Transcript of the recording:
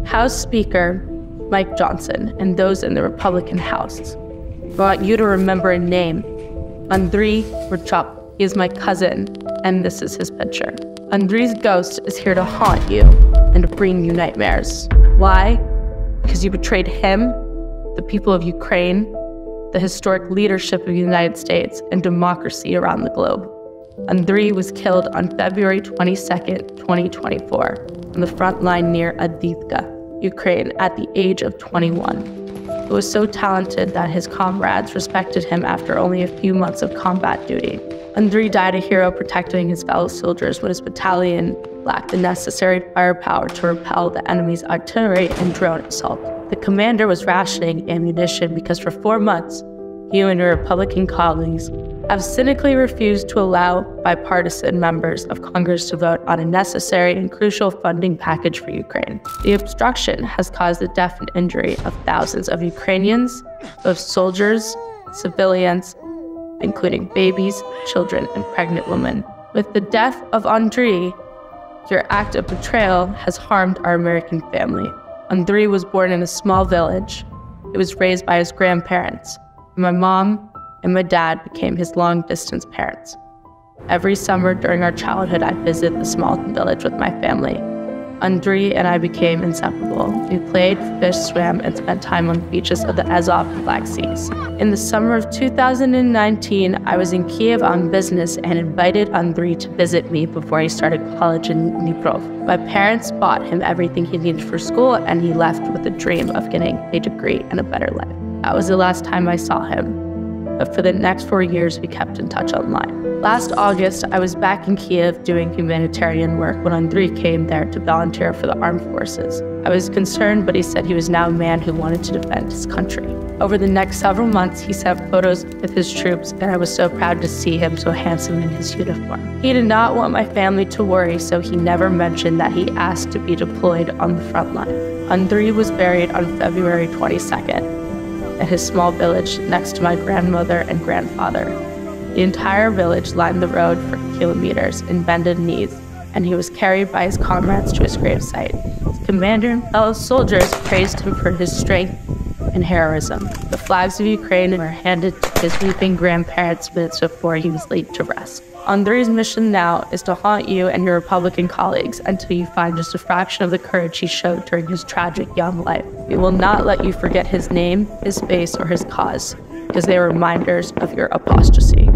House Speaker Mike Johnson and those in the Republican House, I want you to remember a name, Anдрій Rachok. He is my cousin, and this is his picture. Andrej's ghost is here to haunt you and to bring you nightmares. Why? Because you betrayed him, the people of Ukraine, the historic leadership of the United States, and democracy around the globe. Anдрій was killed on February 22nd, 2024, on the front line near Avdiivka, Ukraine, at the age of 21. He was so talented that his comrades respected him after only a few months of combat duty. Anдрій died a hero protecting his fellow soldiers when his battalion lacked the necessary firepower to repel the enemy's artillery and drone assault. The commander was rationing ammunition because for 4 months, you and your Republican colleagues have cynically refused to allow bipartisan members of Congress to vote on a necessary and crucial funding package for Ukraine. The obstruction has caused the death and injury of thousands of Ukrainians, both soldiers, civilians, including babies, children, and pregnant women. With the death of Anдрій, your act of betrayal has harmed our American family. Anдрій was born in a small village. He was raised by his grandparents. My mom and my dad became his long-distance parents. Every summer during our childhood, I'd visit the small village with my family. Anдрій and I became inseparable. We played, fished, swam, and spent time on the beaches of the Azov and Black Seas. In the summer of 2019, I was in Kiev on business and invited Anдрій to visit me before he started college in Dnipro. My parents bought him everything he needed for school, and he left with a dream of getting a degree and a better life. That was the last time I saw him. But for the next 4 years, we kept in touch online. Last August, I was back in Kiev doing humanitarian work when Anдрій came there to volunteer for the armed forces. I was concerned, but he said he was now a man who wanted to defend his country. Over the next several months, he sent photos with his troops, and I was so proud to see him so handsome in his uniform. He did not want my family to worry, so he never mentioned that he asked to be deployed on the front line. Anдрій was buried on February 22nd. At his small village next to my grandmother and grandfather. The entire village lined the road for kilometers in bended knees, and he was carried by his comrades to his gravesite. His commander and fellow soldiers praised him for his strength and heroism. The flags of Ukraine were handed to his weeping grandparents minutes before he was laid to rest. Anдрій's mission now is to haunt you and your Republican colleagues until you find just a fraction of the courage he showed during his tragic young life. We will not let you forget his name, his face, or his cause, because they are reminders of your apostasy.